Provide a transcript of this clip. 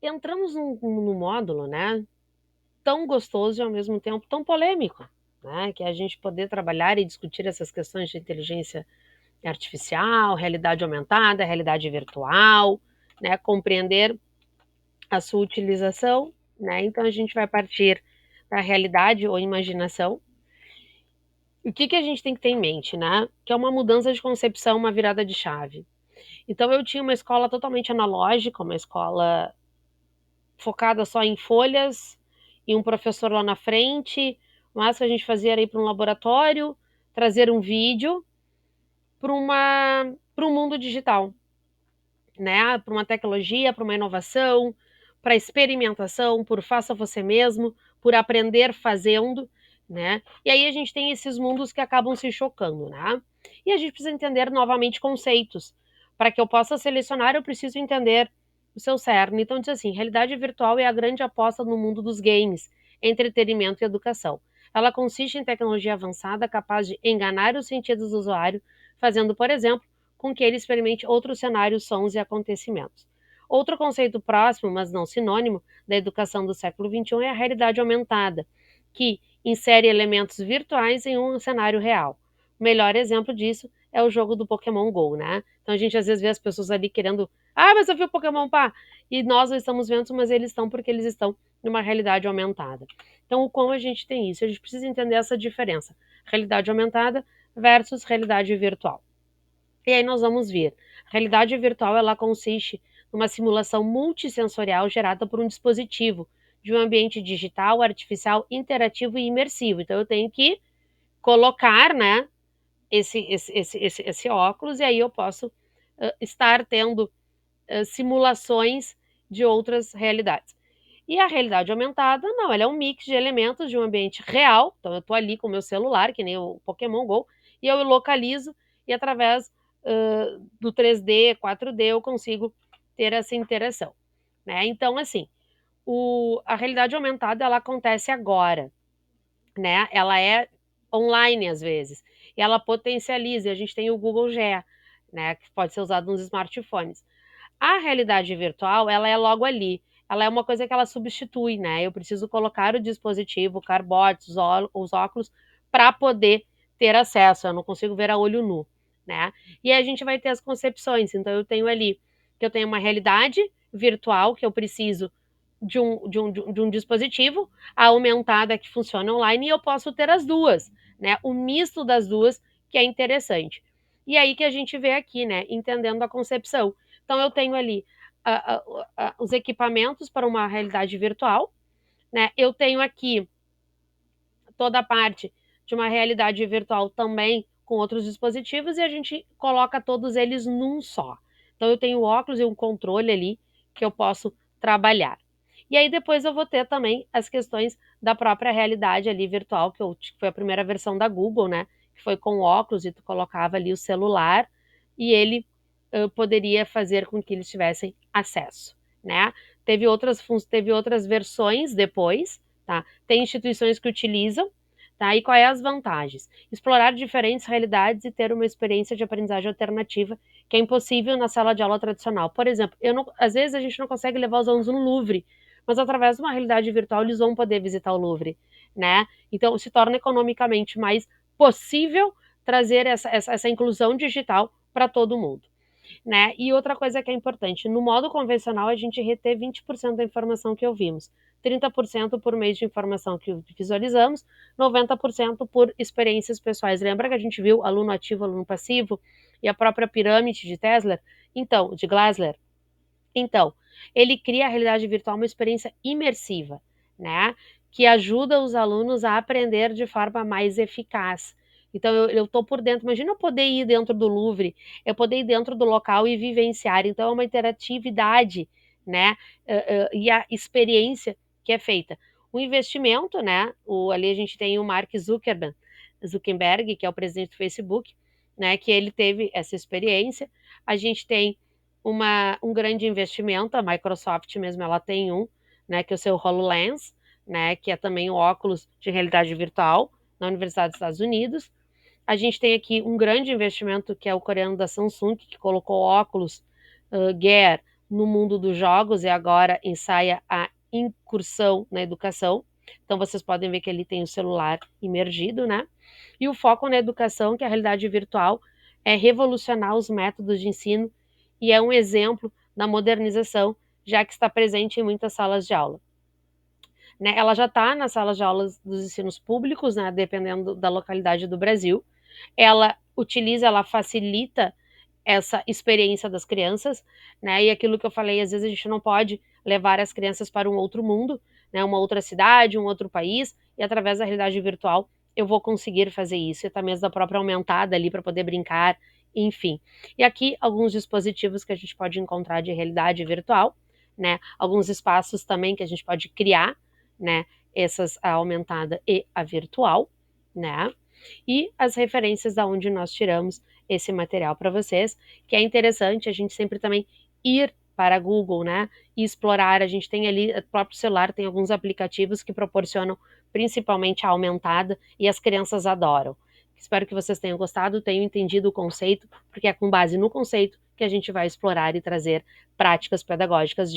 entramos num módulo, né, tão gostoso e ao mesmo tempo tão polêmico, né, que é a gente poder trabalhar e discutir essas questões de inteligência artificial, realidade aumentada, realidade virtual, né, compreender a sua utilização, né? Então a gente vai partir da realidade ou imaginação. O que a gente tem que ter em mente, né? Que é uma mudança de concepção, uma virada de chave. Então eu tinha uma escola totalmente analógica, uma escola focada só em folhas e um professor lá na frente. Mas o que a gente fazia era ir para um laboratório, trazer um vídeo para um mundo digital, né? Para uma tecnologia, para uma inovação, para experimentação, por faça você mesmo, por aprender fazendo, né? E aí a gente tem esses mundos que acabam se chocando, né? E a gente precisa entender novamente conceitos. Para que eu possa selecionar, eu preciso entender o seu cerne. Então diz assim, realidade virtual é a grande aposta no mundo dos games, entretenimento e educação. Ela consiste em tecnologia avançada capaz de enganar os sentidos do usuário, fazendo, por exemplo, com que ele experimente outros cenários, sons e acontecimentos. Outro conceito próximo, mas não sinônimo, da educação do século XXI é a realidade aumentada, que insere elementos virtuais em um cenário real. O melhor exemplo disso é o jogo do Pokémon GO, né? Então a gente às vezes vê as pessoas ali querendo, mas eu vi o Pokémon, pá! E nós não estamos vendo, mas eles estão porque eles estão numa realidade aumentada. Então, o como a gente tem isso? A gente precisa entender essa diferença. Realidade aumentada versus realidade virtual. E aí nós vamos ver. A realidade virtual ela consiste numa simulação multissensorial gerada por um dispositivo de um ambiente digital, artificial, interativo e imersivo. Então eu tenho que colocar, né, esse óculos e aí eu posso estar tendo simulações de outras realidades. E a realidade aumentada, não, ela é um mix de elementos de um ambiente real. Então eu estou ali com o meu celular, que nem o Pokémon GO, e eu localizo e através do 3D, 4D, eu consigo ter essa interação, né? Então, assim, a realidade aumentada, ela acontece agora, né? Ela é online, às vezes, e ela potencializa, e a gente tem o Google G, né, que pode ser usado nos smartphones. A realidade virtual, ela é logo ali. Ela é uma coisa que ela substitui, né? Eu preciso colocar o dispositivo, o cardboard, os óculos, para poder ter acesso. Eu não consigo ver a olho nu, né? E aí a gente vai ter as concepções. Então, eu tenho ali que eu tenho uma realidade virtual que eu preciso de um dispositivo, a aumentada que funciona online, e eu posso ter as duas, né? O misto das duas, que é interessante. E aí que a gente vê aqui, né? Entendendo a concepção. Então, eu tenho ali os equipamentos para uma realidade virtual, né? Eu tenho aqui toda a parte de uma realidade virtual também com outros dispositivos e a gente coloca todos eles num só. Então, eu tenho o óculos e um controle ali que eu posso trabalhar. E aí depois eu vou ter também as questões da própria realidade ali virtual, que foi a primeira versão da Google, né? Que foi com óculos e tu colocava ali o celular e ele poderia fazer com que eles tivessem acesso, né? Teve outras versões depois, tá? Tem instituições que utilizam, tá? E quais é as vantagens? Explorar diferentes realidades e ter uma experiência de aprendizagem alternativa que é impossível na sala de aula tradicional. Por exemplo, às vezes a gente não consegue levar os alunos no Louvre, mas através de uma realidade virtual eles vão poder visitar o Louvre, né? Então se torna economicamente mais possível trazer essa inclusão digital para todo mundo, né? E outra coisa que é importante, no modo convencional a gente retém 20% da informação que ouvimos, 30% por meio de informação que visualizamos, 90% por experiências pessoais. Lembra que a gente viu aluno ativo, aluno passivo e a própria pirâmide de Tesla? Então, de Glasler. Então, ele cria a realidade virtual uma experiência imersiva, né? Que ajuda os alunos a aprender de forma mais eficaz. Então, eu estou por dentro. Imagina eu poder ir dentro do Louvre, eu poder ir dentro do local e vivenciar. Então, é uma interatividade, né? E a experiência que é feita. O investimento, né? Ali a gente tem o Mark Zuckerberg, que é o presidente do Facebook, né? Que ele teve essa experiência. A gente tem um grande investimento, a Microsoft mesmo ela tem né, que é o seu HoloLens, né, que é também o óculos de realidade virtual na Universidade dos Estados Unidos. A gente tem aqui um grande investimento que é o coreano da Samsung, que colocou óculos Gear no mundo dos jogos e agora ensaia a incursão na educação. Então vocês podem ver que ele tem o celular imergido, né? E o foco na educação, que é a realidade virtual, é revolucionar os métodos de ensino e é um exemplo da modernização, já que está presente em muitas salas de aula. Né? Ela já está nas salas de aulas dos ensinos públicos, né? Dependendo da localidade do Brasil. Ela facilita essa experiência das crianças, né? E aquilo que eu falei, às vezes a gente não pode levar as crianças para um outro mundo, né? Uma outra cidade, um outro país, e através da realidade virtual eu vou conseguir fazer isso, e até mesmo da própria aumentada ali para poder brincar, enfim. E aqui alguns dispositivos que a gente pode encontrar de realidade virtual, né? Alguns espaços também que a gente pode criar, né? Essas a aumentada e a virtual, né? E as referências da onde nós tiramos esse material para vocês, que é interessante a gente sempre também ir para Google, né, e explorar. A gente tem ali, o próprio celular tem alguns aplicativos que proporcionam principalmente a aumentada e as crianças adoram. Espero que vocês tenham gostado, tenham entendido o conceito, porque é com base no conceito que a gente vai explorar e trazer práticas pedagógicas